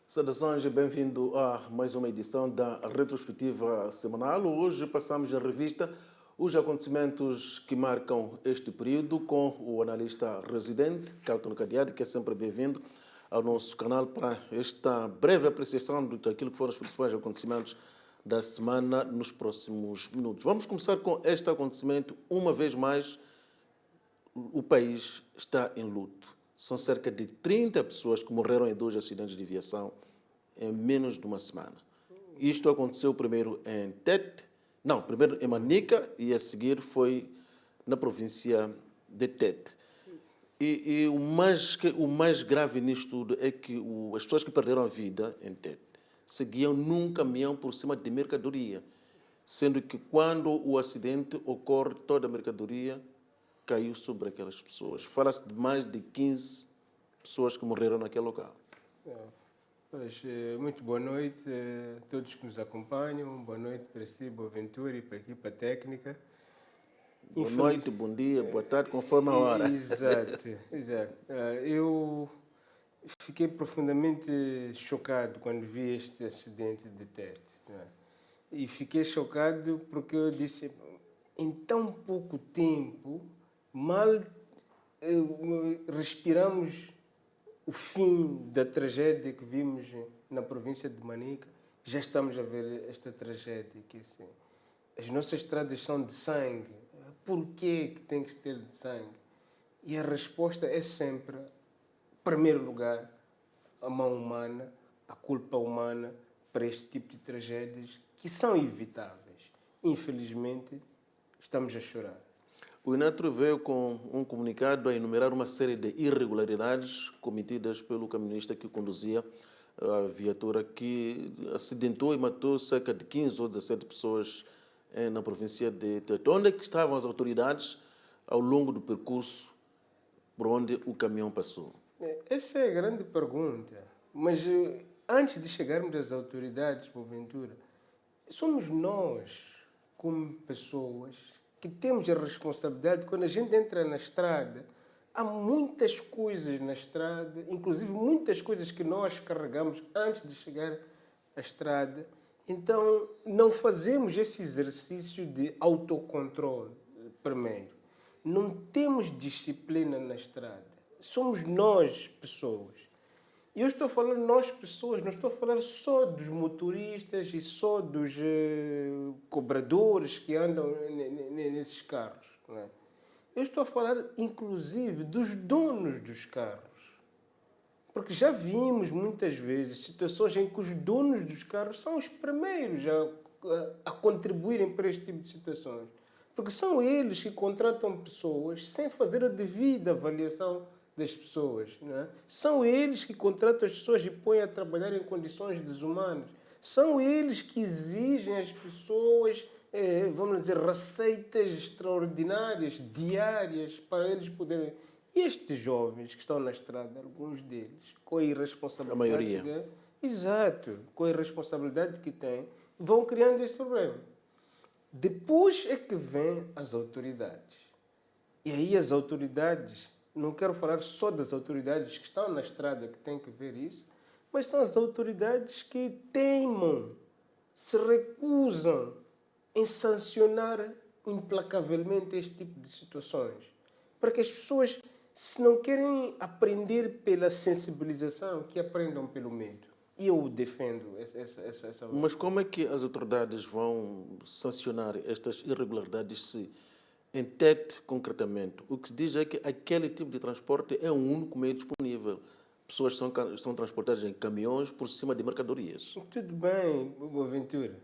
Saudações e bem-vindo a mais uma edição da retrospectiva semanal. Hoje passamos em revista os acontecimentos que marcam este período com o analista residente, Carlton Cadeado, que é sempre bem-vindo ao nosso canal para esta breve apreciação daquilo que foram os principais acontecimentos da semana nos próximos minutos. Vamos começar com este acontecimento. Uma vez mais, o país está em luto. São cerca de 30 pessoas que morreram em 2 acidentes de aviação em menos de uma semana. Isto aconteceu primeiro em primeiro em Manica e a seguir foi na província de Tete. E o mais grave nisto tudo é que as pessoas que perderam a vida em Tete seguiam num caminhão por cima de mercadoria, sendo que quando o acidente ocorre, toda a mercadoria caiu sobre aquelas pessoas. Fala-se de mais de 15 pessoas que morreram naquele local. Muito boa noite a todos que nos acompanham. Boa noite para si, Boaventura, e para a equipa técnica. Boa noite, bom dia, boa tarde, conforme a hora. Exato. Eu fiquei profundamente chocado quando vi este acidente de Tete. E fiquei chocado porque eu disse, em tão pouco tempo, mal respiramos o fim da tragédia que vimos na província de Manica, já estamos a ver esta tragédia. Que, assim, as nossas estradas são de sangue. Por que tem que ter de sangue? E a resposta é sempre, em primeiro lugar, a mão humana, a culpa humana para este tipo de tragédias que são evitáveis. Infelizmente, estamos a chorar. O INATRO veio com um comunicado a enumerar uma série de irregularidades cometidas pelo caminhonista que conduzia a viatura que acidentou e matou cerca de 15 ou 17 pessoas na província de Tete. Onde é que estavam as autoridades ao longo do percurso por onde o caminhão passou? Essa é a grande pergunta. Mas antes de chegarmos às autoridades, porventura, somos nós, como pessoas, que temos a responsabilidade. Quando a gente entra na estrada, há muitas coisas na estrada, inclusive muitas coisas que nós carregamos antes de chegar à estrada. Então, não fazemos esse exercício de autocontrole primeiro. Não temos disciplina na estrada. Somos nós, pessoas. E eu estou a falar nós, pessoas, não estou a falar só dos motoristas e só dos cobradores que andam nesses carros. Não é? Eu estou a falar, inclusive, dos donos dos carros. Porque já vimos muitas vezes situações em que os donos dos carros são os primeiros a contribuírem para este tipo de situações. Porque são eles que contratam pessoas sem fazer a devida avaliação das pessoas. Não é? São eles que contratam as pessoas e põem a trabalhar em condições desumanas. São eles que exigem às pessoas, vamos dizer, receitas extraordinárias, diárias, para eles poderem... E estes jovens que estão na estrada, alguns deles, com a irresponsabilidade... A maioria. Exato, com a irresponsabilidade que têm, vão criando esse problema. Depois é que vêm as autoridades. E aí as autoridades... Não quero falar só das autoridades que estão na estrada, que têm que ver isso, mas são as autoridades que teimam, se recusam em sancionar implacavelmente este tipo de situações. Para que as pessoas, se não querem aprender pela sensibilização, que aprendam pelo medo. E eu defendo essa... Mas como é que as autoridades vão sancionar estas irregularidades se... Em Tete, concretamente, o que se diz é que aquele tipo de transporte é o único meio disponível. Pessoas são transportadas em caminhões por cima de mercadorias. Tudo bem, Boaventura.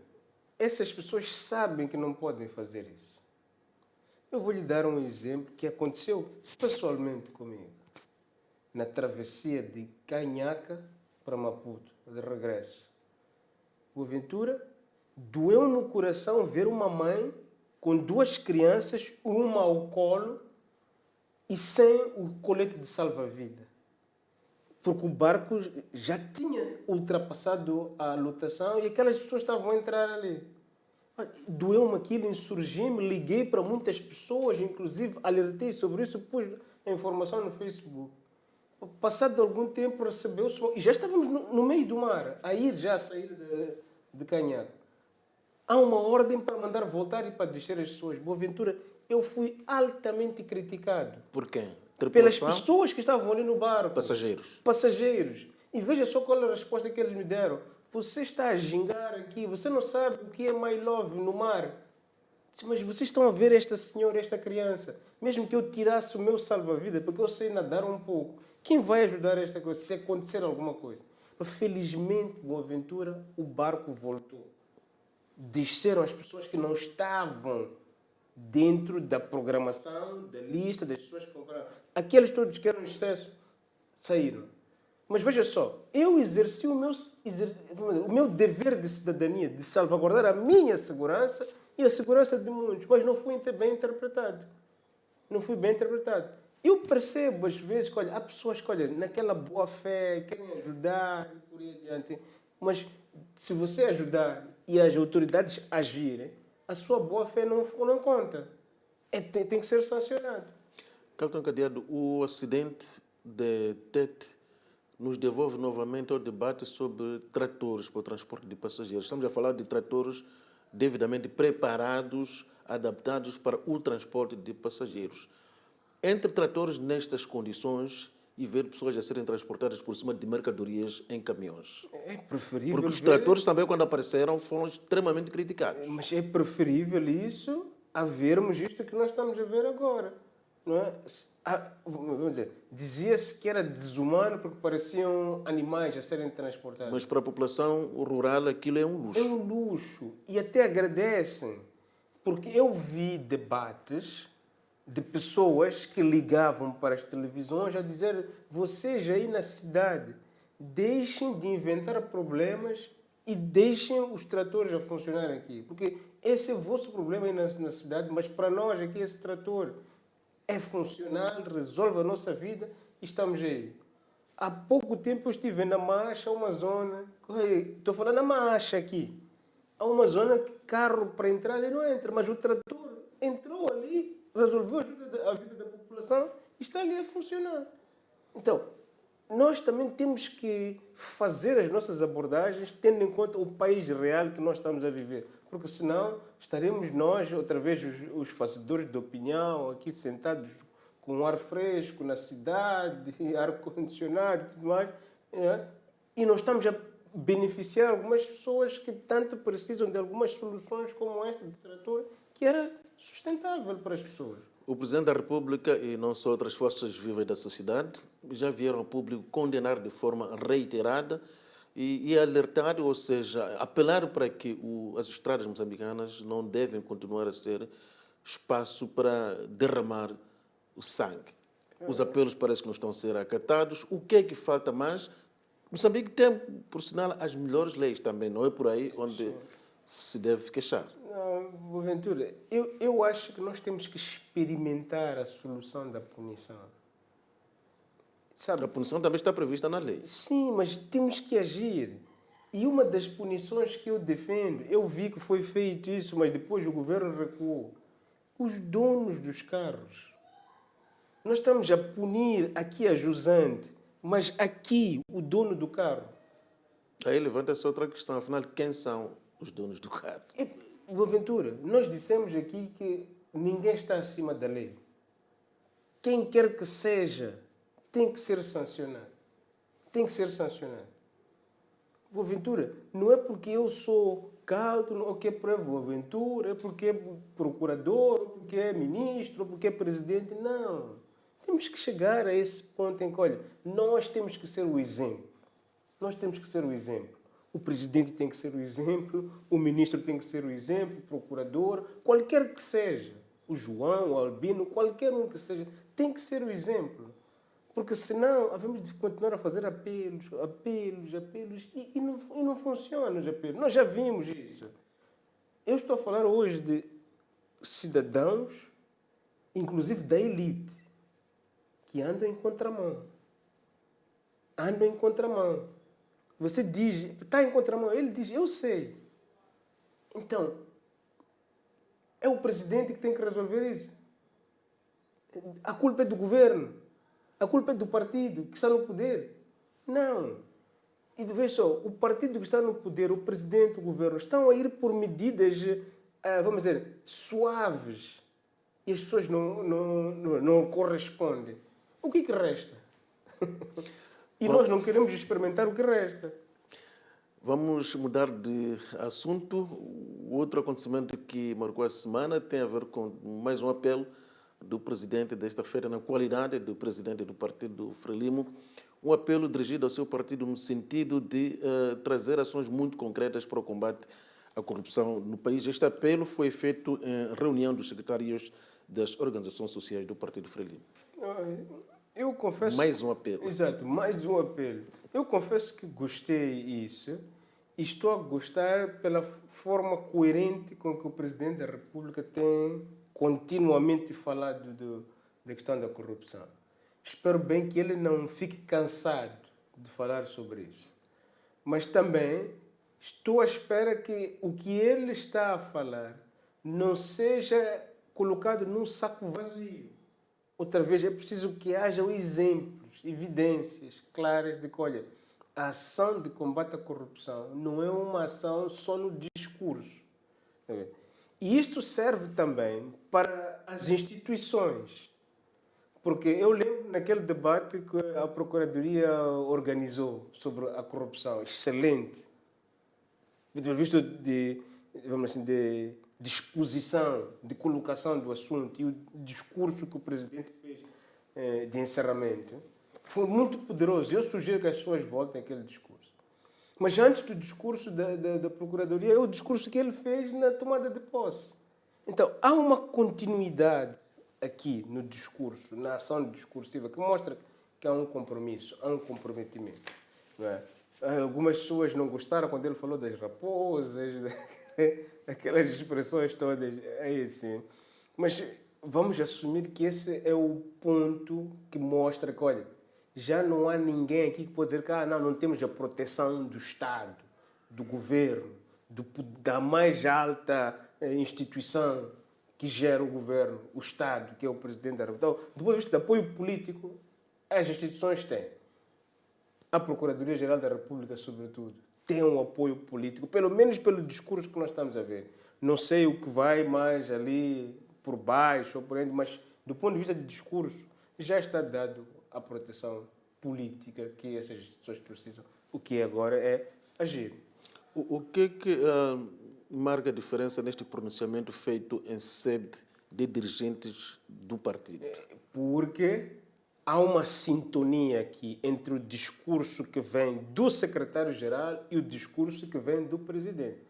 Essas pessoas sabem que não podem fazer isso. Eu vou lhe dar um exemplo que aconteceu pessoalmente comigo. Na travessia de Canhaca para Maputo, de regresso. Boaventura, doeu no coração ver uma mãe com 2 crianças, uma ao colo e sem o colete de salva-vida. Porque o barco já tinha ultrapassado a lotação e aquelas pessoas estavam a entrar ali. Doeu-me aquilo, insurgi-me, liguei para muitas pessoas, inclusive alertei sobre isso, pus a informação no Facebook. Passado algum tempo recebeu-se, e já estávamos no meio do mar, a sair de Canhaco. Há uma ordem para mandar voltar e para descer as pessoas. Boaventura, eu fui altamente criticado Por quem? pelas Tripulação? pessoas que estavam ali no barco. Passageiros. Passageiros. E veja só qual é a resposta que eles me deram. Você está a gingar aqui, você não sabe o que é my love no mar. Mas vocês estão a ver esta senhora, esta criança. Mesmo que eu tirasse o meu salva-vida, porque eu sei nadar um pouco, quem vai ajudar esta coisa se acontecer alguma coisa? Mas felizmente, Boaventura, o barco voltou. Desceram as pessoas que não estavam dentro da programação, da lista das pessoas que compraram. Aqueles todos que eram excesso saíram. Mas veja só, eu exerci o meu dever de cidadania, de salvaguardar a minha segurança e a segurança de muitos, mas não fui bem interpretado. Não fui bem interpretado. Eu percebo, às vezes, que, olha, há pessoas que, olha, naquela boa fé, querem ajudar e por aí adiante, mas se você ajudar e as autoridades agirem, a sua boa fé não conta. Tem que ser sancionado. Carlton Cadeado, o acidente de Tete nos devolve novamente ao debate sobre tratores para o transporte de passageiros. Estamos a falar de tratores devidamente preparados, adaptados para o transporte de passageiros. Entre tratores nestas condições e ver pessoas a serem transportadas por cima de mercadorias em caminhões. É preferível. Porque os tratores também, quando apareceram, foram extremamente criticados. Mas é preferível isso a vermos isto que nós estamos a ver agora. Não é? Vamos dizer, dizia-se que era desumano porque pareciam animais a serem transportados. Mas para a população rural aquilo é um luxo. É um luxo. E até agradecem. Porque eu vi debates de pessoas que ligavam para as televisões a dizer: vocês aí na cidade, deixem de inventar problemas e deixem os tratores a funcionar aqui. Porque esse é o vosso problema aí na cidade, mas para nós aqui esse trator é funcional, resolve a nossa vida e estamos aí. Há pouco tempo eu estive na Marcha, uma zona, estou falando na Marcha aqui, há uma zona que carro para entrar ele não entra, mas o trator entrou ali, resolveu a vida da população e está ali a funcionar. Então, nós também temos que fazer as nossas abordagens tendo em conta o país real que nós estamos a viver. Porque senão estaremos nós, outra vez, os fazedores de opinião, aqui sentados com ar fresco na cidade, ar-condicionado e tudo mais, e não estamos a beneficiar algumas pessoas que tanto precisam de algumas soluções como esta de trator, que era sustentável para as pessoas. O Presidente da República e não só outras forças vivas da sociedade já vieram ao público condenar de forma reiterada e alertar, ou seja, apelar para que as estradas moçambicanas não devem continuar a ser espaço para derramar o sangue. Os apelos parece que não estão a ser acatados. O que é que falta mais? Moçambique tem, por sinal, as melhores leis também, não é por aí onde se deve queixar. Não, Boaventura, eu acho que nós temos que experimentar a solução da punição. Sabe? A punição também está prevista na lei. Sim, mas temos que agir. E uma das punições que eu defendo, eu vi que foi feito isso, mas depois o governo recuou. Os donos dos carros. Nós estamos a punir aqui a jusante, mas aqui o dono do carro. Aí levanta-se outra questão, afinal, quem são os donos do carro? Boaventura, nós dissemos aqui que ninguém está acima da lei. Quem quer que seja, tem que ser sancionado. Tem que ser sancionado. Boaventura, não é porque eu sou Carlton, ou que é para Boaventura, é porque é procurador, ou porque é ministro, ou porque é presidente. Não. Temos que chegar a esse ponto em que, olha, nós temos que ser o exemplo. Nós temos que ser o exemplo. O presidente tem que ser o exemplo, o ministro tem que ser o exemplo, o procurador, qualquer que seja. O João, o Albino, qualquer um que seja, tem que ser o exemplo. Porque senão, havemos de continuar a fazer apelos, e não funcionam os apelos. Nós já vimos isso. Eu estou a falar hoje de cidadãos, inclusive da elite, que andam em contramão. Andam em contramão. Você diz, está em contramão. Ele diz, eu sei. Então, é o presidente que tem que resolver isso. A culpa é do governo. A culpa é do partido que está no poder. Não. E veja só, o partido que está no poder, o presidente, o governo, estão a ir por medidas, vamos dizer, suaves. E as pessoas não correspondem. O que resta? E nós não queremos experimentar o que resta. Vamos mudar de assunto. O outro acontecimento que marcou a semana tem a ver com mais um apelo do presidente desta feira, na qualidade do presidente do partido Frelimo, um apelo dirigido ao seu partido no sentido de trazer ações muito concretas para o combate à corrupção no país. Este apelo foi feito em reunião dos secretários das organizações sociais do partido Frelimo. Eu confesso... Mais um apelo. Exato, mais um apelo. Eu confesso que gostei disso e estou a gostar pela forma coerente com que o Presidente da República tem continuamente falado da questão da corrupção. Espero bem que ele não fique cansado de falar sobre isso. Mas também estou à espera que o que ele está a falar não seja colocado num saco vazio. Outra vez, é preciso que haja exemplos, evidências claras de que, olha, a ação de combate à corrupção não é uma ação só no discurso. E isto serve também para as instituições. Porque eu lembro naquele debate que a Procuradoria organizou sobre a corrupção, excelente, do visto de, vamos assim, de disposição, de colocação do assunto, e o discurso que o Presidente fez de encerramento, foi muito poderoso. Eu sugiro que as pessoas voltem àquele discurso. Mas antes do discurso da Procuradoria, é o discurso que ele fez na tomada de posse. Então, há uma continuidade aqui no discurso, na ação discursiva, que mostra que há um compromisso, há um comprometimento. Não é? Algumas pessoas não gostaram quando ele falou das raposas, aquelas expressões todas, é assim. Mas vamos assumir que esse é o ponto que mostra que, olha, já não há ninguém aqui que pode dizer que não temos a proteção do Estado, do governo, da mais alta instituição que gera o governo, o Estado, que é o Presidente da República. Então, do ponto de vista de apoio político, as instituições têm. A Procuradoria-Geral da República, sobretudo, tem um apoio político, pelo menos pelo discurso que nós estamos a ver. Não sei o que vai mais ali por baixo ou por dentro, mas do ponto de vista de discurso, já está dado a proteção política que essas instituições precisam. O que agora é agir. O que marca a diferença neste pronunciamento feito em sede de dirigentes do partido? Porque há uma sintonia aqui entre o discurso que vem do secretário-geral e o discurso que vem do presidente.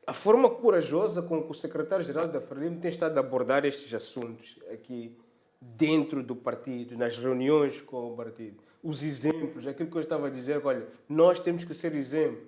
A forma corajosa com que o secretário-geral da Frelimo tem estado a abordar estes assuntos aqui dentro do partido, nas reuniões com o partido. Os exemplos, aquilo que eu estava a dizer, olha, nós temos que ser exemplo.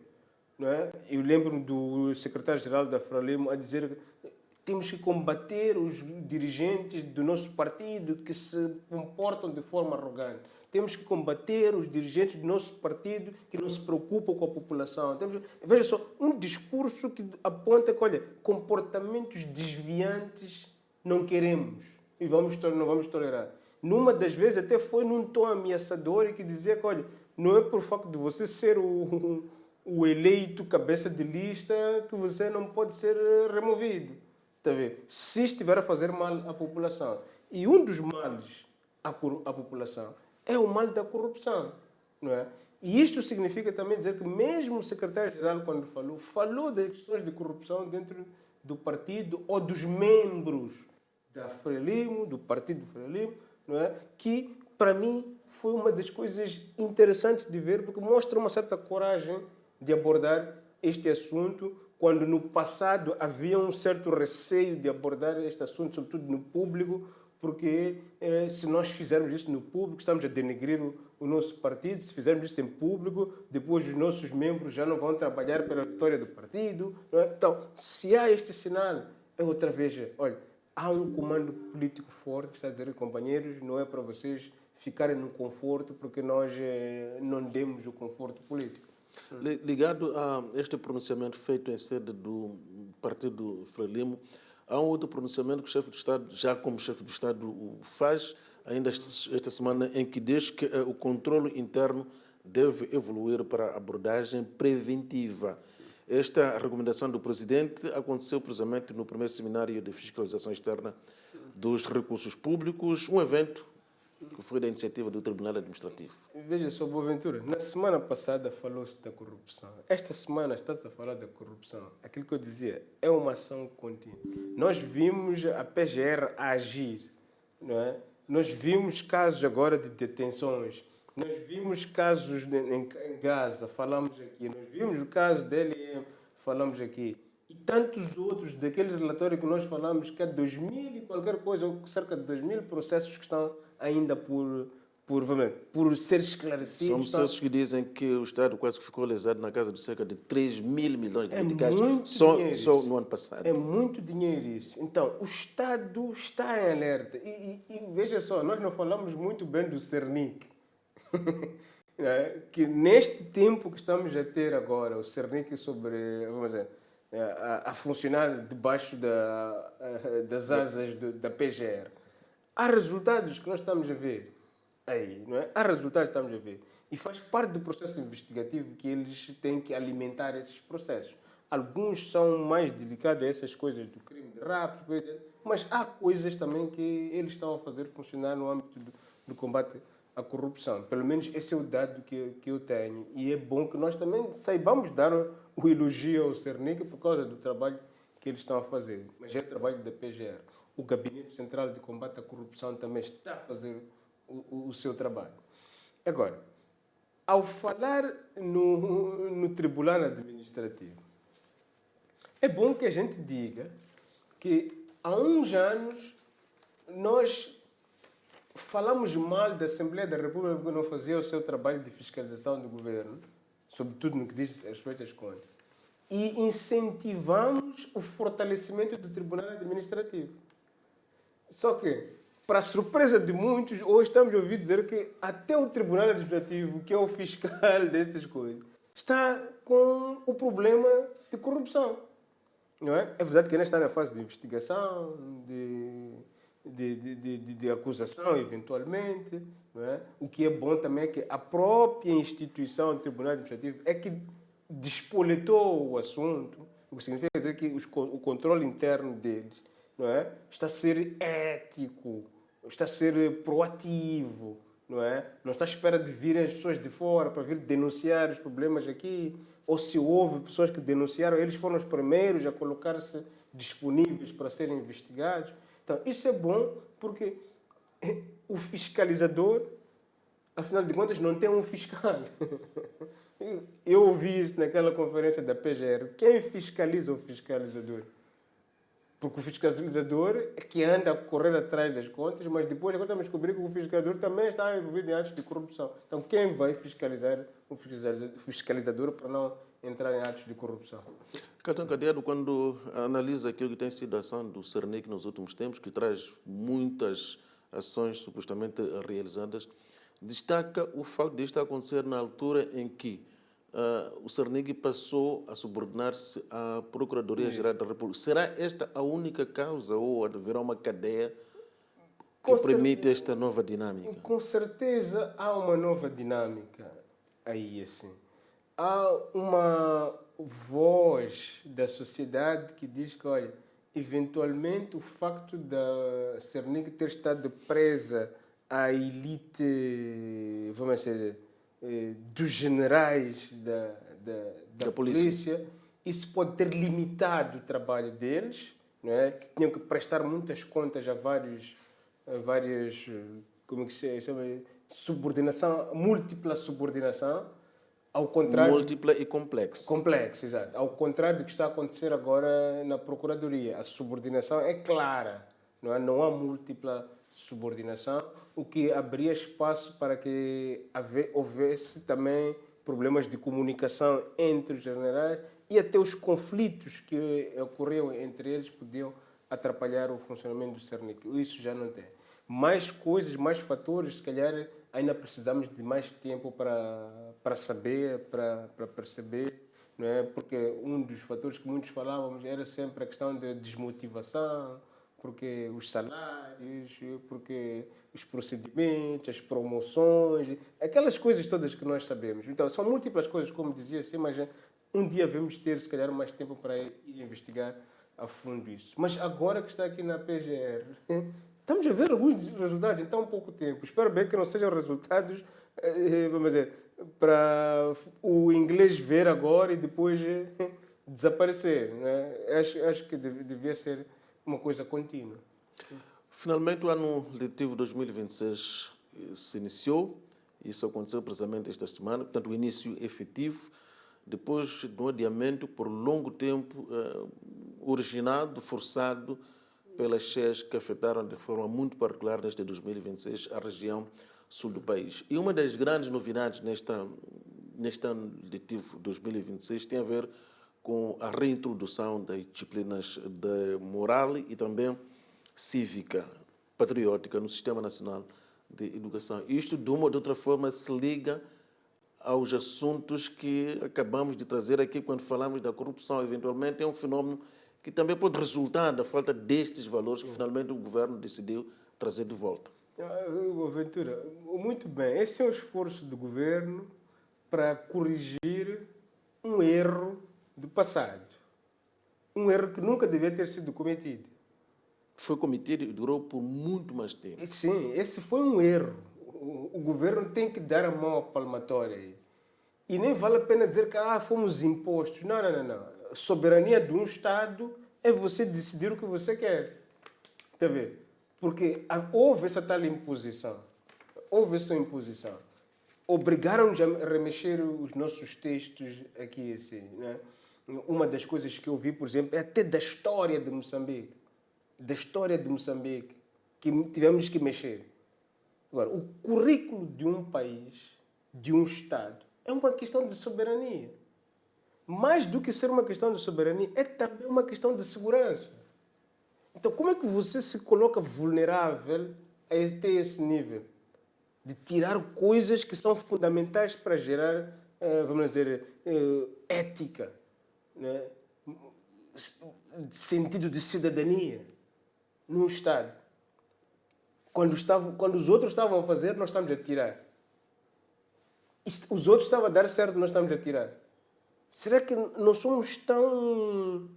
Não é? Eu lembro do secretário-geral da Frelimo a dizer que temos que combater os dirigentes do nosso partido que se comportam de forma arrogante. Temos que combater os dirigentes do nosso partido que não se preocupam com a população. Veja só, um discurso que aponta que, olha, comportamentos desviantes não queremos e não vamos tolerar. Numa das vezes até foi num tom ameaçador e que dizia que, olha, não é por facto de você ser o eleito cabeça de lista que você não pode ser removido. Está a ver? Se estiver a fazer mal à população. E um dos males à população é o mal da corrupção. Não é? E isto significa também dizer que mesmo o secretário-geral, quando falou das questões de corrupção dentro do partido ou dos membros da Frelimo, do partido Frelimo, não é? Que, para mim, foi uma das coisas interessantes de ver, porque mostra uma certa coragem de abordar este assunto, quando no passado havia um certo receio de abordar este assunto, sobretudo no público, porque se nós fizermos isso no público, estamos a denegrir o nosso partido. Se fizermos isso em público, depois os nossos membros já não vão trabalhar pela vitória do partido. Não é? Então, se há este sinal, é outra vez, olha, há um comando político forte que está a dizer, companheiros, não é para vocês ficarem no conforto, porque nós não demos o conforto político. Ligado a este pronunciamento feito em sede do partido Frelimo, há um outro pronunciamento que o chefe do Estado, já como chefe do Estado, faz ainda esta semana, em que diz que o controle interno deve evoluir para a abordagem preventiva. Esta recomendação do Presidente aconteceu precisamente no primeiro seminário de fiscalização externa dos recursos públicos, um evento que foi da iniciativa do Tribunal Administrativo. Veja só, Boaventura, na semana passada falou-se da corrupção. Esta semana está-se a falar da corrupção. Aquilo que eu dizia, é uma ação contínua. Nós vimos a PGR agir, não é? Nós vimos casos agora de detenções. Nós vimos casos em Gaza, falamos aqui. Nós vimos o caso dele, falamos aqui. E tantos outros, daquele relatório que nós falamos, que é 2.000 e qualquer coisa, ou cerca de 2.000 processos que estão ainda por ser esclarecidos. São processos que dizem que o Estado quase que ficou lesado na casa de cerca de 3.000 milhões de meticais só no ano passado. É muito dinheiro isso. Então, o Estado está em alerta. E veja só, nós não falamos muito bem do Cernic. Que neste tempo que estamos a ter agora, o Cernic sobre, vamos dizer, a funcionar debaixo das asas da PGR. Há resultados que nós estamos a ver aí, não é? Há resultados que estamos a ver. E faz parte do processo investigativo que eles têm que alimentar esses processos. Alguns são mais dedicados a essas coisas do crime de rapto, mas há coisas também que eles estão a fazer funcionar no âmbito do combate à corrupção. Pelo menos esse é o dado que eu tenho. E é bom que nós também saibamos dar o elogio ao Cernic por causa do trabalho que eles estão a fazer. Mas é o trabalho da PGR. O Gabinete Central de Combate à Corrupção também está a fazer o seu trabalho. Agora, ao falar no Tribunal Administrativo, é bom que a gente diga que há uns anos nós falamos mal da Assembleia da República porque não fazia o seu trabalho de fiscalização do governo, sobretudo no que diz respeito às contas, e incentivamos o fortalecimento do Tribunal Administrativo. Só que, para a surpresa de muitos, hoje estamos a ouvir dizer que até o Tribunal Administrativo, que é o fiscal dessas coisas, está com o problema de corrupção. Não é? É verdade que ainda está na fase de investigação, de acusação, eventualmente. Não é? O que é bom também é que a própria instituição do Tribunal Administrativo é que despoletou o assunto, o que significa dizer que o controle interno deles, não é? Está a ser ético, está a ser proativo, não é? Não está à espera de virem as pessoas de fora para vir denunciar os problemas aqui, ou se houve pessoas que denunciaram, eles foram os primeiros a colocar-se disponíveis para serem investigados. Então, isso é bom porque o fiscalizador, afinal de contas, não tem um fiscal. Eu ouvi isso naquela conferência da PGR. Quem fiscaliza o fiscalizador? Porque o fiscalizador é que anda a correr atrás das contas, mas depois agora estamos a descobrir que o fiscalizador também está envolvido em atos de corrupção. Então, quem vai fiscalizar o fiscalizador para não entrar em atos de corrupção? Cartão Cadeado, quando analisa aquilo que tem sido a ação do Cernic nos últimos tempos, que traz muitas ações supostamente realizadas, destaca o facto de isto acontecer na altura em que o Cernic passou a subordinar-se à Procuradoria-Geral da República. Será esta a única causa ou haverá uma cadeia que permite esta nova dinâmica? Com certeza há uma nova dinâmica aí, assim. Há uma voz da sociedade que diz que, olha, eventualmente o facto da Cernic ter estado presa à elite, vamos dizer, dos generais da polícia, isso pode ter limitado o trabalho deles, não é? Que tinham que prestar muitas contas a várias como é que se chama? Múltipla subordinação, ao contrário... Múltipla e complexa. Complexa, exato. Ao contrário do que está a acontecer agora na Procuradoria. A subordinação é clara, não é? Não há múltipla subordinação, o que abria espaço para que houvesse também problemas de comunicação entre os generais e até os conflitos que ocorriam entre eles podiam atrapalhar o funcionamento do Cernic. Isso já não tem. Mais coisas, mais fatores, se calhar ainda precisamos de mais tempo para saber, para perceber, não é? Porque um dos fatores que muitos falávamos era sempre a questão da desmotivação, porque os salários, porque os procedimentos, as promoções, aquelas coisas todas que nós sabemos. Então, são múltiplas coisas, como dizia assim, mas um dia vamos ter, se calhar, mais tempo para ir investigar a fundo isso. Mas agora que está aqui na PGR, estamos a ver alguns resultados em tão pouco tempo. Espero bem que não sejam resultados, vamos dizer, para o inglês ver agora e depois desaparecer. Né? Acho que devia ser uma coisa contínua. Finalmente, o ano letivo 2026 se iniciou. Isso aconteceu precisamente esta semana. Portanto, o início efetivo, depois de um adiamento por longo tempo, originado, forçado pelas cheias que afetaram de forma muito particular neste 2026 a região sul do país. E uma das grandes novidades neste ano letivo 2026 tem a ver com a reintrodução das disciplinas de moral e também cívica, patriótica no Sistema Nacional de Educação. Isto, de uma ou de outra forma, se liga aos assuntos que acabamos de trazer aqui quando falamos da corrupção. Eventualmente, é um fenómeno que também pode resultar da falta destes valores que finalmente o governo decidiu trazer de volta. Ventura, muito bem. Esse é o esforço do governo para corrigir um erro do passado. Um erro que nunca devia ter sido cometido. Foi cometido e durou por muito mais tempo. Sim, esse foi um erro. O governo tem que dar a mão à palmatória aí. E nem vale a pena dizer que fomos impostos. Não. A soberania de um Estado é você decidir o que você quer. Está a ver? Porque houve essa tal imposição. Houve essa imposição. Obrigaram-nos a remexer os nossos textos aqui assim. Né? Uma das coisas que eu vi, por exemplo, é até da história de Moçambique. Da história de Moçambique, que tivemos que mexer. Agora, o currículo de um país, de um Estado, é uma questão de soberania. Mais do que ser uma questão de soberania, é também uma questão de segurança. Então, como é que você se coloca vulnerável até esse nível? De tirar coisas que são fundamentais para gerar, vamos dizer, ética, né? Sentido de cidadania num Estado. Quando os outros estavam a fazer, nós estamos a tirar. Os outros estavam a dar certo, nós estamos a tirar. Será que não somos tão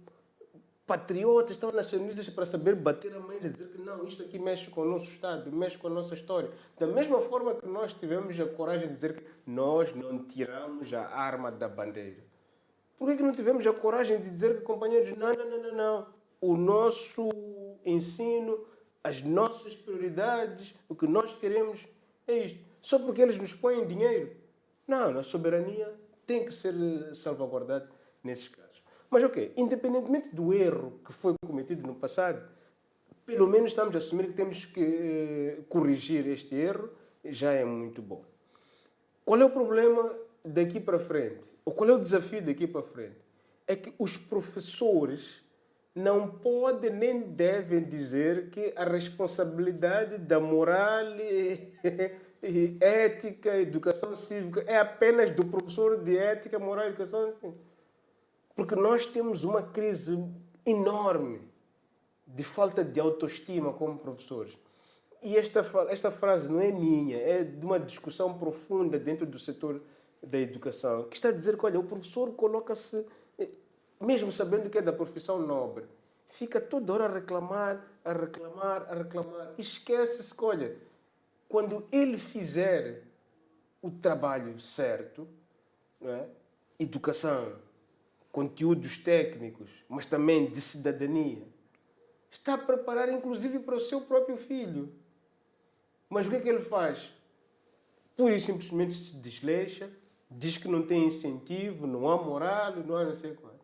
patriotas, tão nacionalistas para saber bater a mesa e dizer que não, isto aqui mexe com o nosso Estado, mexe com a nossa história? Da mesma forma que nós tivemos a coragem de dizer que nós não tiramos a arma da bandeira. Por que não tivemos a coragem de dizer que, companheiros, não. O nosso ensino, as nossas prioridades, o que nós queremos é isto. Só porque eles nos põem dinheiro. Não, a soberania tem que ser salvaguardada nesses casos. Mas ok, independentemente do erro que foi cometido no passado, pelo menos estamos a assumir que temos que corrigir este erro, já é muito bom. Qual é o problema daqui para frente? Ou qual é o desafio daqui para frente? É que os professores não podem nem devem dizer que a responsabilidade da moral e ética, educação cívica é apenas do professor de ética, moral e educação. Porque nós temos uma crise enorme de falta de autoestima como professores. E esta frase não é minha, é de uma discussão profunda dentro do setor da educação, que está a dizer que, olha, o professor coloca-se, mesmo sabendo que é da profissão nobre, fica toda hora a reclamar. E esquece-se que, olha, quando ele fizer o trabalho certo, não é? Educação, conteúdos técnicos, mas também de cidadania, está a preparar inclusive para o seu próprio filho. Mas o que é que ele faz? Pura e simplesmente se desleixa, diz que não tem incentivo, não há moral, não há não sei quanto.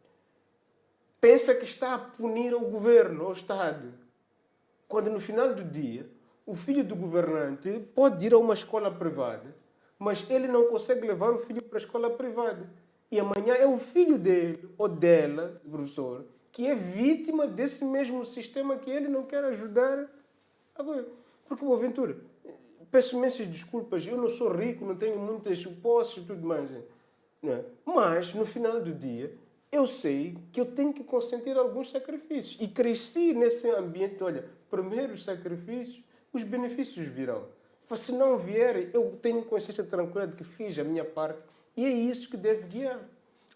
Pensa que está a punir o governo, o Estado. Quando no final do dia, o filho do governante pode ir a uma escola privada, mas ele não consegue levar o filho para a escola privada. E amanhã é o filho dele ou dela, professor, que é vítima desse mesmo sistema que ele não quer ajudar. Agora, porque, Boaventura, peço imensas desculpas, eu não sou rico, não tenho muitas posses e tudo mais. Não é? Mas, no final do dia, eu sei que eu tenho que consentir alguns sacrifícios. E cresci nesse ambiente, olha, primeiro os sacrifícios, os benefícios virão. Mas se não vierem, eu tenho consciência tranquila de que fiz a minha parte e é isso que deve guiar.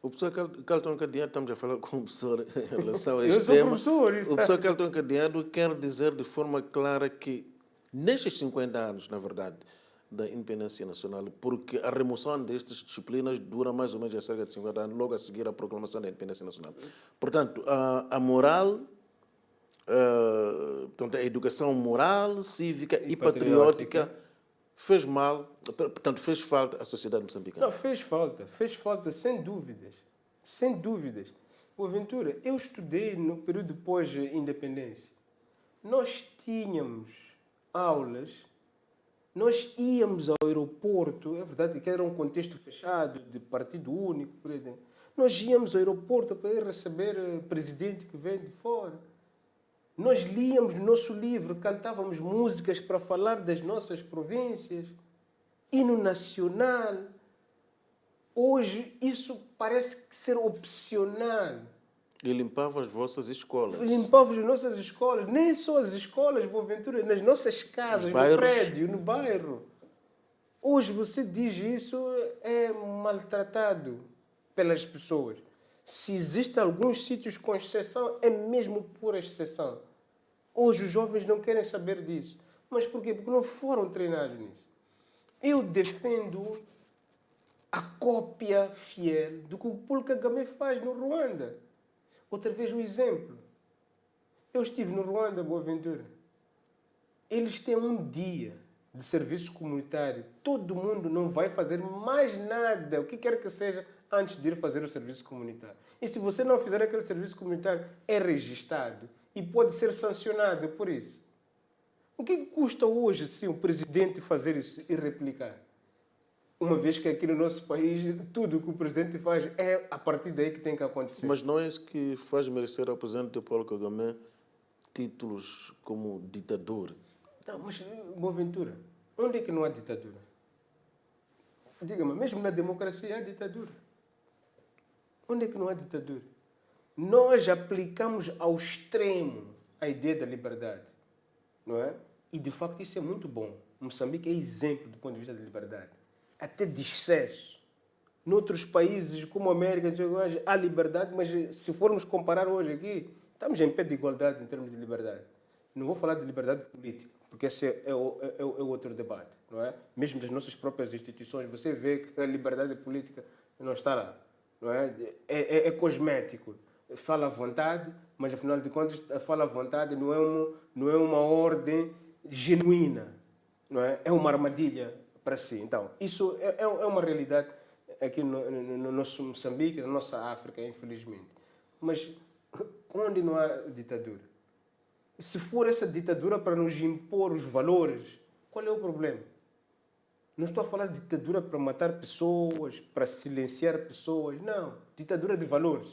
O professor Kelton Cadeado, estamos a falar com o professor em relação a Eu este sou tema. professor. O professor Kelton Cadeado quer dizer de forma clara que nestes 50 anos, na verdade, da independência nacional, porque a remoção destas disciplinas dura mais ou menos cerca de 50 anos, logo a seguir a proclamação da independência nacional. Portanto, a moral, portanto, a educação moral, cívica e patriótica fez mal, portanto, fez falta à sociedade moçambicana. Não, fez falta, sem dúvidas. Sem dúvidas. Boaventura, eu estudei no período pós-independência. Nós tínhamos aulas, nós íamos ao aeroporto, é verdade que era um contexto fechado, de partido único, por exemplo. Nós íamos ao aeroporto para ir receber o presidente que vem de fora. Nós líamos no nosso livro, cantávamos músicas para falar das nossas províncias, hino nacional. Hoje isso parece ser opcional. E limpava as vossas escolas. Limpávamos as nossas escolas, nem só as escolas, Boaventura, nas nossas casas, no prédio, no bairro. Hoje você diz isso, é maltratado pelas pessoas. Se existem alguns sítios com exceção, é mesmo por exceção. Hoje os jovens não querem saber disso. Mas por quê? Porque não foram treinados nisso. Eu defendo a cópia fiel do que o Paul Kagame faz no Ruanda. Outra vez um exemplo. Eu estive no Ruanda, Boaventura. Eles têm um dia de serviço comunitário. Todo mundo não vai fazer mais nada, o que quer que seja, antes de ir fazer o serviço comunitário. E se você não fizer aquele serviço comunitário, é registrado e pode ser sancionado por isso. O que custa hoje, sim, o presidente fazer isso e replicar? Uma vez que aqui no nosso país, tudo o que o presidente faz é a partir daí que tem que acontecer. Mas não é isso que faz merecer ao presidente Paulo Kagame títulos como ditador? Não, mas, Boaventura, onde é que não há ditadura? Diga-me, mesmo na democracia há ditadura. Onde é que não há ditadura? Nós aplicamos ao extremo a ideia da liberdade, não é? E, de facto, isso é muito bom. Moçambique é exemplo do ponto de vista da liberdade. Até de excesso. Noutros países, como a América, há liberdade, mas se formos comparar hoje aqui, estamos em pé de igualdade em termos de liberdade. Não vou falar de liberdade política, porque esse é outro debate, não é? Mesmo das nossas próprias instituições, você vê que a liberdade política não está lá, não é? É cosmético. Fala à vontade, mas afinal de contas, a fala à vontade não é uma ordem genuína, não é? É uma armadilha para si. Então, isso é uma realidade aqui no nosso Moçambique, na nossa África, infelizmente. Mas onde não há ditadura? Se for essa ditadura para nos impor os valores, qual é o problema? Não estou a falar de ditadura para matar pessoas, para silenciar pessoas. Não. Ditadura de valores.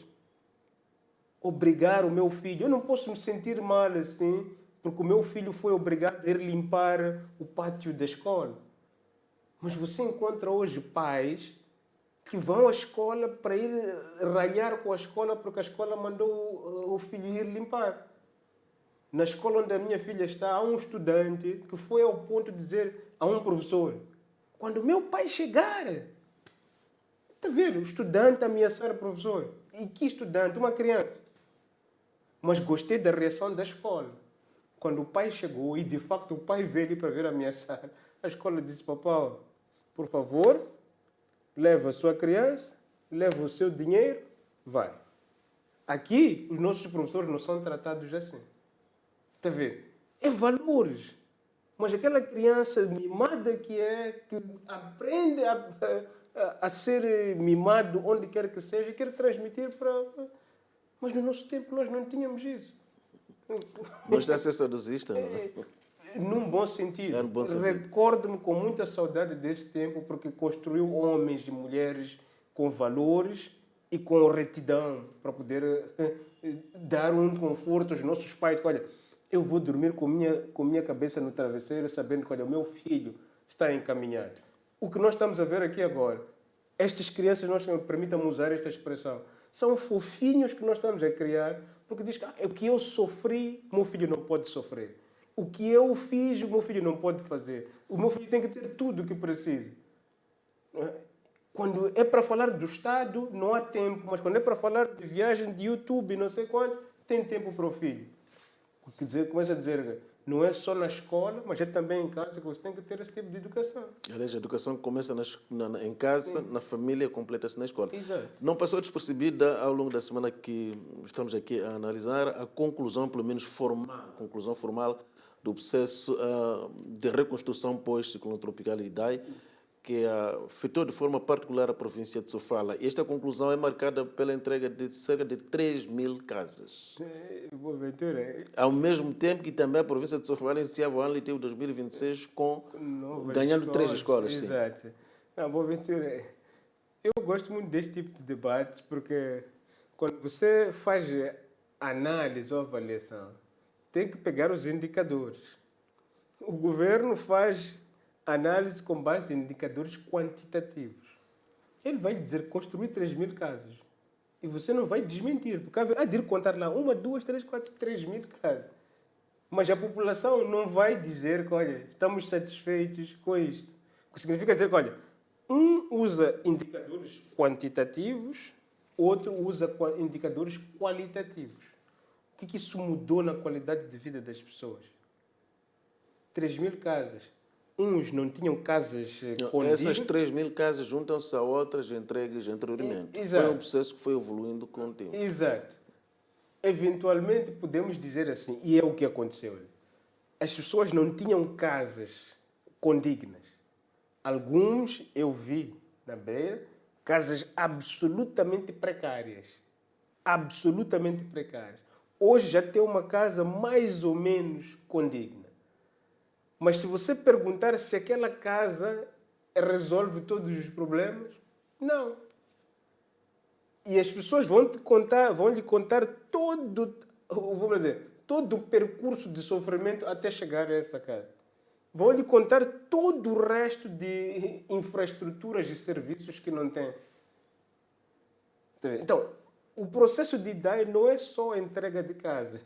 Obrigar o meu filho. Eu não posso me sentir mal assim, porque o meu filho foi obrigado a ir limpar o pátio da escola. Mas você encontra hoje pais que vão à escola para ir ralhar com a escola porque a escola mandou o filho ir limpar. Na escola onde a minha filha está, há um estudante que foi ao ponto de dizer a um professor: quando o meu pai chegar, está vendo? O estudante ameaçar o professor. E que estudante? Uma criança. Mas gostei da reação da escola. Quando o pai chegou, e de facto o pai veio ali para ver ameaçar, a escola disse: papai, por favor, leva a sua criança, leva o seu dinheiro, vai. Aqui, os nossos professores não são tratados assim. Está a ver? É valores. Mas aquela criança mimada que aprende a ser mimado onde quer que seja, quer transmitir para... Mas no nosso tempo nós não tínhamos isso. Mas está a ser saudosista, não é? Num bom sentido. É, no bom sentido. Recordo-me com muita saudade desse tempo, porque construiu homens e mulheres com valores e com retidão para poder dar um conforto aos nossos pais. Olha, eu vou dormir com minha cabeça no travesseiro, sabendo que olha, o meu filho está encaminhado. O que nós estamos a ver aqui agora, estas crianças, nós permitam-me usar esta expressão, São fofinhos que nós estamos a criar, porque diz que o que eu sofri, o meu filho não pode sofrer. O que eu fiz, o meu filho não pode fazer. O meu filho tem que ter tudo o que precisa. Quando é para falar do Estado, não há tempo. Mas quando é para falar de viagem, de YouTube, não sei quanto, tem tempo para o filho. Quer dizer, começa a dizer, não é só na escola, mas é também em casa que você tem que ter esse tipo de educação. Aliás, a educação começa em casa, sim, na família, completa-se na escola. Exato. Não passou despercebida ao longo da semana que estamos aqui a analisar a conclusão, pelo menos formal, do processo de reconstrução pós-ciclone tropical Idai, que afetou de forma particular a província de Sofala. Esta conclusão é marcada pela entrega de cerca de 3.000 casas. Boa Ventura. Ao mesmo tempo que também a província de Sofala iniciava o ano letivo 2026 ganhando 3 escolas. Exato. Sim. Não, Boa Ventura, eu gosto muito deste tipo de debates porque quando você faz análise ou avaliação, tem que pegar os indicadores. O governo faz análise com base em indicadores quantitativos. Ele vai dizer construir 3.000 casas. E você não vai desmentir. Porque há de ir contar lá 1, 2, 3, 4, 3.000 casas. Mas a população não vai dizer que, olha, estamos satisfeitos com isto. O que significa dizer que, olha, um usa indicadores quantitativos, outro usa indicadores qualitativos. O que isso mudou na qualidade de vida das pessoas? 3.000 casas. Uns não tinham casas condignas. Essas 3.000 casas juntam-se a outras entregues anteriormente. Exato. Foi um processo que foi evoluindo com o tempo. Exato. Eventualmente podemos dizer assim, e é o que aconteceu. As pessoas não tinham casas condignas. Alguns eu vi na beira, casas absolutamente precárias. Absolutamente precárias. Hoje já tem uma casa mais ou menos condigna. Mas se você perguntar se aquela casa resolve todos os problemas, não. E as pessoas vão lhe contar todo o percurso de sofrimento até chegar a essa casa. Vão lhe contar todo o resto de infraestruturas e serviços que não tem. Então, o processo de Idai não é só a entrega de casas.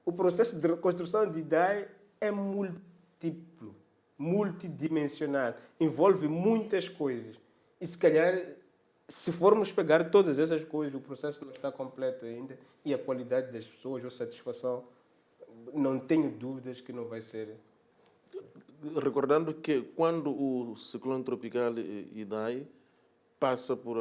O processo de reconstrução de Idai é múltiplo, multidimensional, envolve muitas coisas. E se calhar, se formos pegar todas essas coisas, o processo não está completo ainda e a qualidade das pessoas, a satisfação, não tenho dúvidas que não vai ser. Recordando que quando o ciclone tropical Idai passa por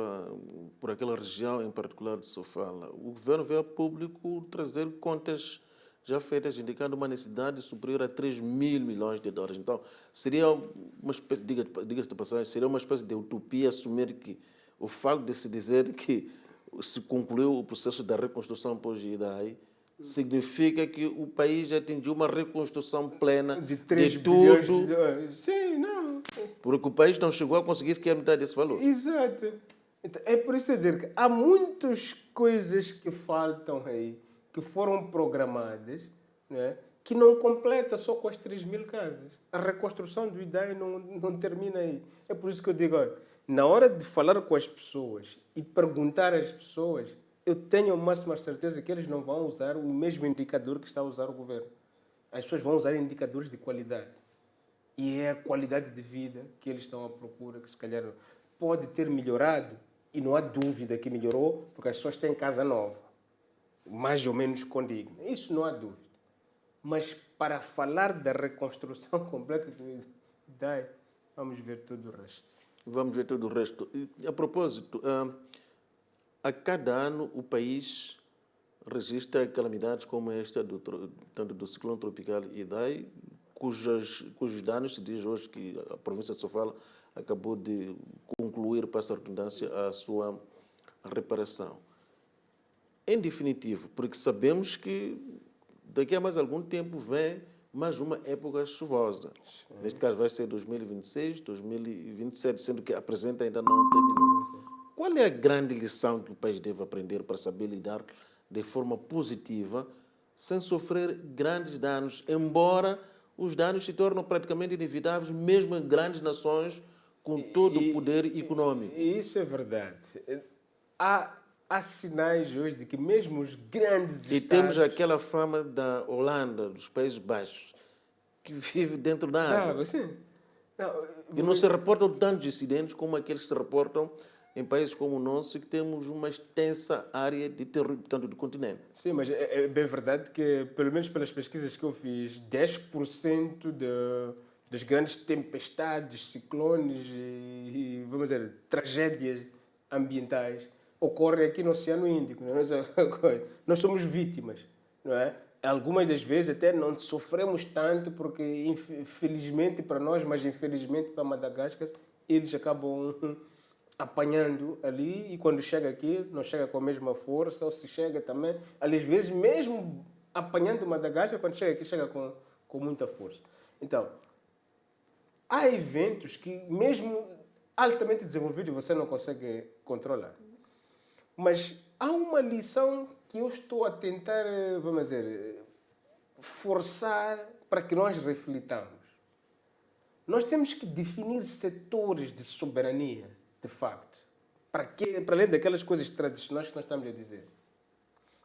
aquela região, em particular de Sofala, o governo veio a público trazer contas já feitas, indicando uma necessidade superior a 3.000 milhões de dólares. Então, seria uma espécie, diga-se de passagem, seria uma espécie de utopia assumir que o facto de se dizer que se concluiu o processo da reconstrução pós-Idai significa que o país já atingiu uma reconstrução plena de tudo. Sim, não. Porque o país não chegou a conseguir sequer metade desse valor. Exato. Então, é por isso dizer que há muitas coisas que faltam aí, que foram programadas, né, que não completa só com as 3.000 casas. A reconstrução do Idai não termina aí. É por isso que eu digo, olha, na hora de falar com as pessoas e perguntar às pessoas, eu tenho a máxima certeza que eles não vão usar o mesmo indicador que está a usar o governo. As pessoas vão usar indicadores de qualidade. E é a qualidade de vida que eles estão à procura, que se calhar pode ter melhorado, e não há dúvida que melhorou, porque as pessoas têm casa nova, mais ou menos condigna. Isso não há dúvida. Mas para falar da reconstrução completa do Idai, vamos ver todo o resto. Vamos ver todo o resto. E, a propósito, a cada ano o país registra calamidades como esta, tanto do ciclone tropical Idai, cujos danos se diz hoje que a província de Sofala acabou de concluir, para essa redundância, a sua reparação. Em definitivo, porque sabemos que daqui a mais algum tempo vem mais uma época chuvosa. Neste caso vai ser 2026, 2027, sendo que a presente ainda não terminou. Qual é a grande lição que o país deve aprender para saber lidar de forma positiva, sem sofrer grandes danos, embora os danos se tornam praticamente inevitáveis, mesmo em grandes nações com todo o poder econômico? Isso é verdade. Há há sinais hoje de que mesmo os grandes E estados... temos aquela fama da Holanda, dos Países Baixos, que vive dentro da água. água, sim. Não, E não se reportam tantos incidentes como aqueles que se reportam em países como o nosso, que temos uma extensa área de território, portanto, do continente. sim, mas é bem verdade que, pelo menos pelas pesquisas que eu fiz, 10% das grandes tempestades, ciclones e, vamos dizer, tragédias ambientais ocorrem aqui no Oceano Índico. Não é? Nós somos vítimas, não é? Algumas das vezes até não sofremos tanto porque, infelizmente para nós, mas infelizmente para Madagascar, eles acabam apanhando ali e quando chega aqui não chega com a mesma força, ou se chega também, às vezes mesmo apanhando Madagascar, quando chega aqui chega com muita força. Então, há eventos que mesmo altamente desenvolvidos você não consegue controlar. Mas há uma lição que eu estou a tentar, vamos dizer, forçar para que nós reflitamos. Nós temos que definir setores de soberania, de facto, para além daquelas coisas tradicionais que nós estamos a dizer.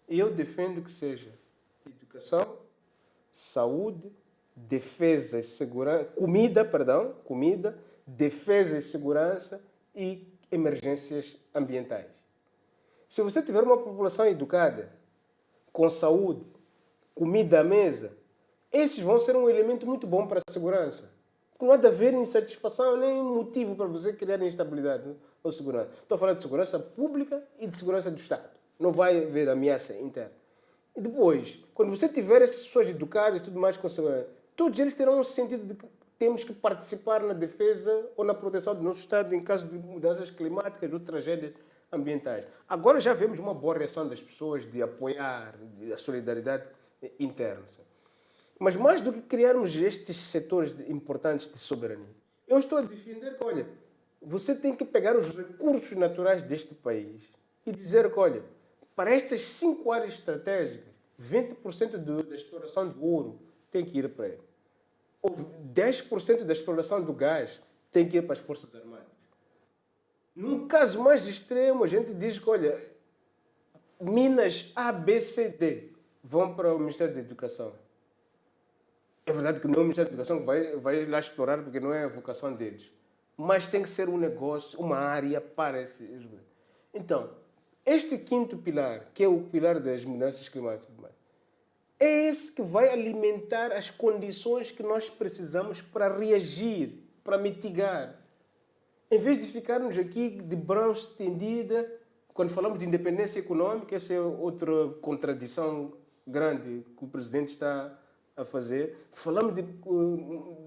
Eu defendo que seja educação, saúde, defesa e segurança, comida, defesa e segurança e emergências ambientais. Se você tiver uma população educada, com saúde, comida à mesa, esses vão ser um elemento muito bom para a segurança. Não há de haver insatisfação nem motivo para você criar instabilidade ou segurança. Estou a falar de segurança pública e de segurança do Estado. Não vai haver ameaça interna. E depois, quando você tiver essas pessoas educadas e tudo mais com segurança, todos eles terão um sentido de que temos que participar na defesa ou na proteção do nosso Estado em caso de mudanças climáticas ou tragédias ambientais. Agora já vemos uma boa reação das pessoas de apoiar a solidariedade interna. Mas mais do que criarmos estes setores importantes de soberania, eu estou a defender que, olha, você tem que pegar os recursos naturais deste país e dizer que, olha, para estas 5 áreas estratégicas, 20% da exploração do ouro tem que ir para ele. Ou 10% da exploração do gás tem que ir para as Forças Armadas. Num caso mais extremo, a gente diz que, olha, minas A, B, C, D vão para o Ministério da Educação. É verdade que não é o Ministério da Educação que vai lá explorar, porque não é a vocação deles. Mas tem que ser um negócio, uma área para esses. Então, este quinto pilar, que é o pilar das mudanças climáticas, é esse que vai alimentar as condições que nós precisamos para reagir, para mitigar. Em vez de ficarmos aqui de braços estendida, quando falamos de independência econômica, essa é outra contradição grande que o Presidente está a fazer. Falamos de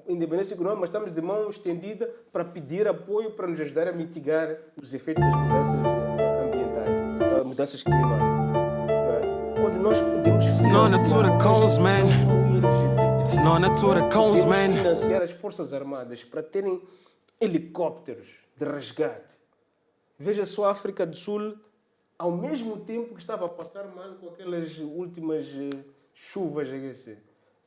independência econômica, mas estamos de mão estendida para pedir apoio para nos ajudar a mitigar os efeitos das mudanças ambientais, mudanças climáticas. Onde nós podemos financiar as Forças Armadas para terem helicópteros de resgate. Veja só a África do Sul, ao mesmo tempo que estava a passar mal com aquelas últimas chuvas,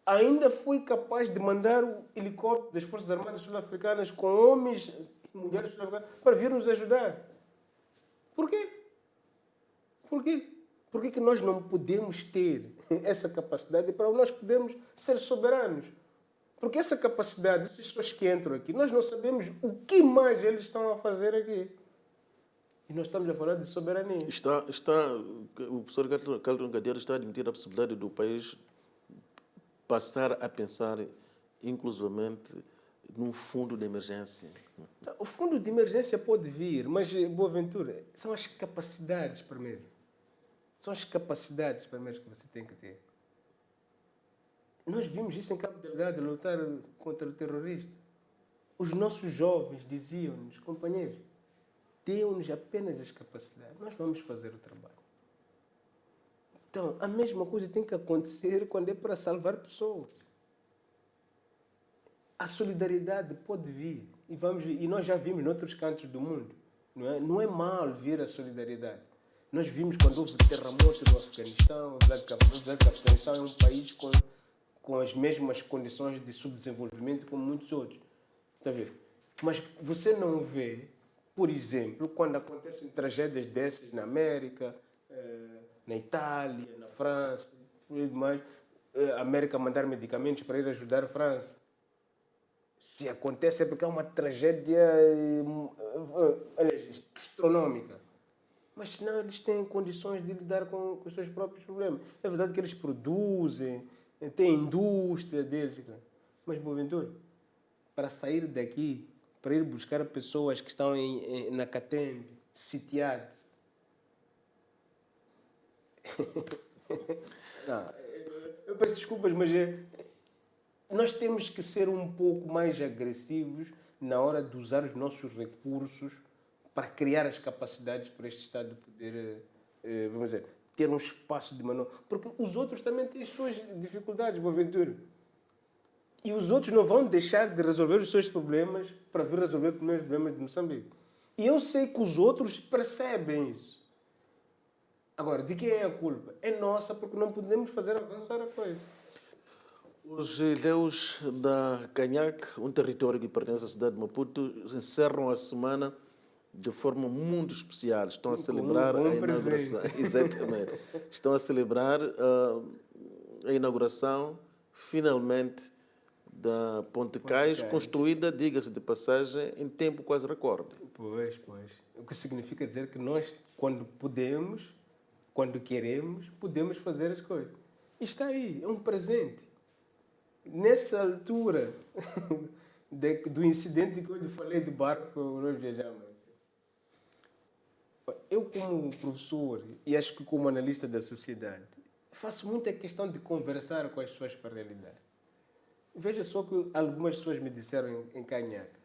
ainda foi capaz de mandar o helicóptero das Forças Armadas sul-africanas com homens e mulheres sul-africanas para vir nos ajudar. Por quê? Por quê? Por que nós não podemos ter essa capacidade para nós podermos ser soberanos? Porque essa capacidade, essas pessoas que entram aqui, nós não sabemos o que mais eles estão a fazer aqui. E nós estamos a falar de soberania. O professor Calderon Gadeiro está a admitir a possibilidade do país passar a pensar inclusivamente num fundo de emergência. O fundo de emergência pode vir, mas, Boaventura, são as capacidades primeiro. São as capacidades primeiro que você tem que ter. Nós vimos isso em Cabo Delgado, lutar contra o terrorista. Os nossos jovens diziam-nos, companheiros, dêem-nos apenas as capacidades, nós vamos fazer o trabalho. Então, a mesma coisa tem que acontecer quando é para salvar pessoas. A solidariedade pode vir. E nós já vimos em outros cantos do mundo. Não é mal vir a solidariedade. Nós vimos quando houve terremoto no Afeganistão. O Afeganistão é um país com as mesmas condições de subdesenvolvimento como muitos outros. Está a ver? Mas você não vê Por exemplo, quando acontecem tragédias dessas na América, na Itália, na França, e tudo mais, a América mandar medicamentos para ir ajudar a França. Se acontece é porque é uma tragédia aliás, astronômica. Mas senão eles têm condições de lidar com os seus próprios problemas. É verdade que eles produzem, têm indústria deles. Mas, Boaventura, para sair daqui, para ir buscar pessoas que estão na Catembe, sitiadas. Não, eu peço desculpas, mas nós temos que ser um pouco mais agressivos na hora de usar os nossos recursos para criar as capacidades para este Estado poder, vamos dizer, ter um espaço de manobra. Porque os outros também têm as suas dificuldades, Boaventura. E os outros não vão deixar de resolver os seus problemas para vir resolver os problemas de Moçambique. E eu sei que os outros percebem isso. Agora, de quem é a culpa? É nossa, porque não podemos fazer avançar a coisa. Os ilhéus da Canhaque, um território que pertence à cidade de Maputo, encerram a semana de forma muito especial. Estão a celebrar a inauguração. Exatamente. Estão a celebrar a inauguração, finalmente, da Ponte Cais, construída, diga-se de passagem, em tempo quase recorde. Pois. O que significa dizer que nós, quando podemos, quando queremos, podemos fazer as coisas. E está aí, é um presente. Nessa altura do incidente que eu lhe falei do barco que nós viajamos, eu como professor e acho que como analista da sociedade, faço muita questão de conversar com as pessoas para a realidade. Veja só que algumas pessoas me disseram em Canhaca,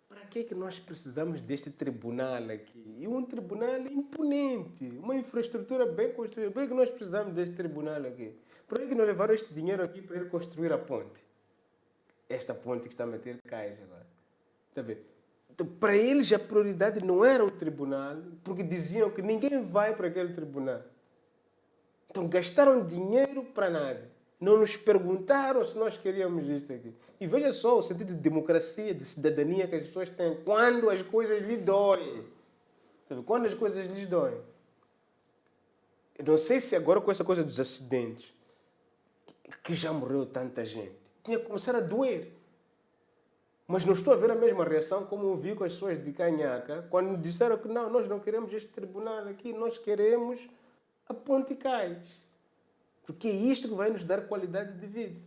para que é que nós precisamos deste tribunal aqui? E um tribunal imponente, uma infraestrutura bem construída. Por que nós precisamos deste tribunal aqui? Por que não levaram este dinheiro aqui para ele construir a ponte? Esta ponte que está a meter cais agora. Está a ver? Então, para eles a prioridade não era o tribunal, porque diziam que ninguém vai para aquele tribunal. Então gastaram dinheiro para nada. Não nos perguntaram se nós queríamos isto aqui. E veja só o sentido de democracia, de cidadania que as pessoas têm quando as coisas lhe doem. Quando as coisas lhes doem. Eu não sei se agora com essa coisa dos acidentes, que já morreu tanta gente, tinha que começar a doer. Mas não estou a ver a mesma reação como eu vi com as pessoas de Canhaca, quando disseram que não, nós não queremos este tribunal aqui, nós queremos a Ponte Cais. Porque é isto que vai nos dar qualidade de vida.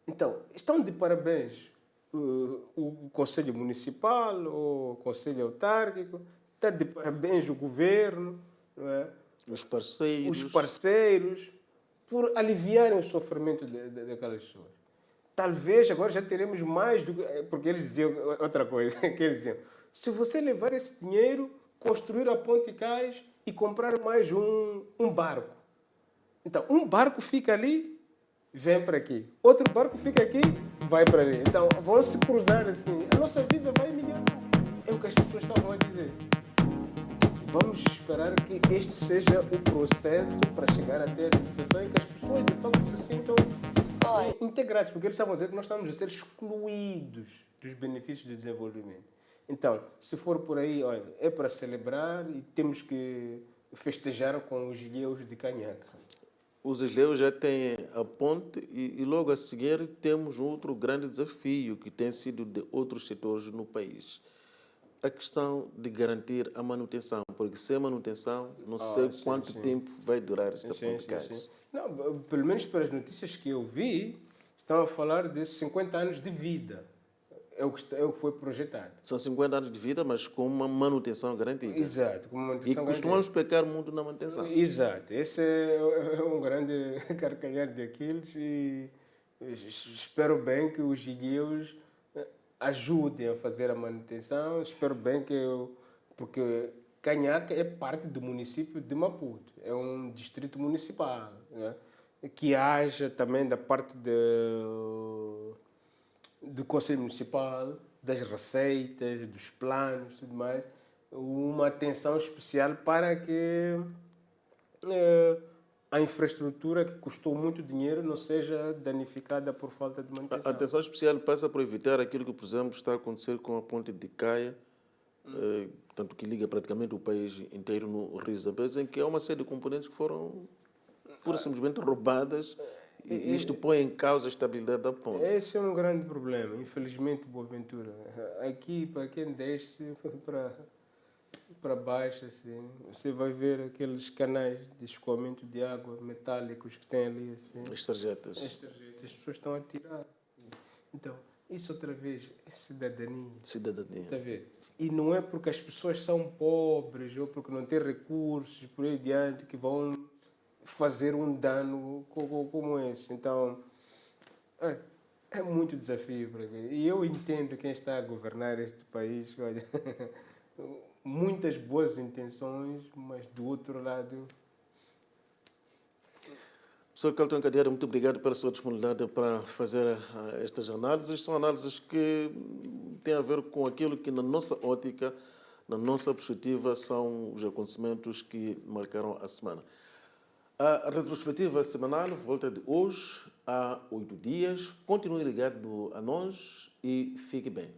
Então, estão de parabéns o Conselho Municipal, o Conselho Autárquico, está de parabéns o Governo, não é? Os parceiros, por aliviarem o sofrimento daquelas pessoas. Talvez agora já teremos mais do que... Porque eles diziam outra coisa, que eles diziam, se você levar esse dinheiro, construir a Ponte Cais e comprar mais um barco. Então, um barco fica ali, vem para aqui. Outro barco fica aqui, vai para ali. Então, vão se cruzar assim. A nossa vida vai melhorar. É o que as pessoas estavam a dizer. Vamos esperar que este seja o processo para chegar até essa situação em que as pessoas, de fato, se sintam integradas. Porque eles estavam a dizer que nós estamos a ser excluídos dos benefícios do desenvolvimento. Então, se for por aí, olha, é para celebrar e temos que festejar com os ilhéus de Canhaca. Os ilhéus já têm a ponte e logo a seguir temos outro grande desafio que tem sido de outros setores no país. A questão de garantir a manutenção, porque sem manutenção não sei quanto tempo vai durar esta Ponte Cais. Não, pelo menos pelas notícias que eu vi, estão a falar de 50 anos de vida. É o que foi projetado. São 50 anos de vida, mas com uma manutenção garantida. Exato, com uma manutenção garantida. E costumamos pecar muito na manutenção. Exato. Esse é um grande carcalhar de Aquiles e espero bem que os ilhéus ajudem a fazer a manutenção. Espero bem porque Canhaca é parte do município de Maputo. É um distrito municipal, né? Que haja também da parte do Conselho Municipal, das receitas, dos planos e tudo mais, uma atenção especial para que a infraestrutura que custou muito dinheiro não seja danificada por falta de manutenção. A atenção especial passa por evitar aquilo que, por exemplo, está a acontecer com a ponte de Caia, tanto que liga praticamente o país inteiro no Rio Zambeze, em que há uma série de componentes que foram pura e simplesmente roubadas e isto põe em causa a estabilidade da ponte. Esse é um grande problema, infelizmente, Boaventura. Aqui, para quem desce para baixo, assim, você vai ver aqueles canais de escoamento de água metálicos que tem ali. Assim. As sarjetas. As pessoas estão a tirar. Então, isso outra vez é cidadania. Cidadania. Está a ver? E não é porque as pessoas são pobres ou porque não têm recursos por aí adiante que vão fazer um dano como esse. Então, é muito desafio para mim. E eu entendo quem está a governar este país. Olha, muitas boas intenções, mas do outro lado... Professor Carlton Cadeira, muito obrigado pela sua disponibilidade para fazer estas análises. São análises que têm a ver com aquilo que, na nossa ótica, na nossa perspectiva, são os acontecimentos que marcaram a semana. A retrospectiva semanal volta de hoje a 8 dias. Continue ligado a nós e fique bem.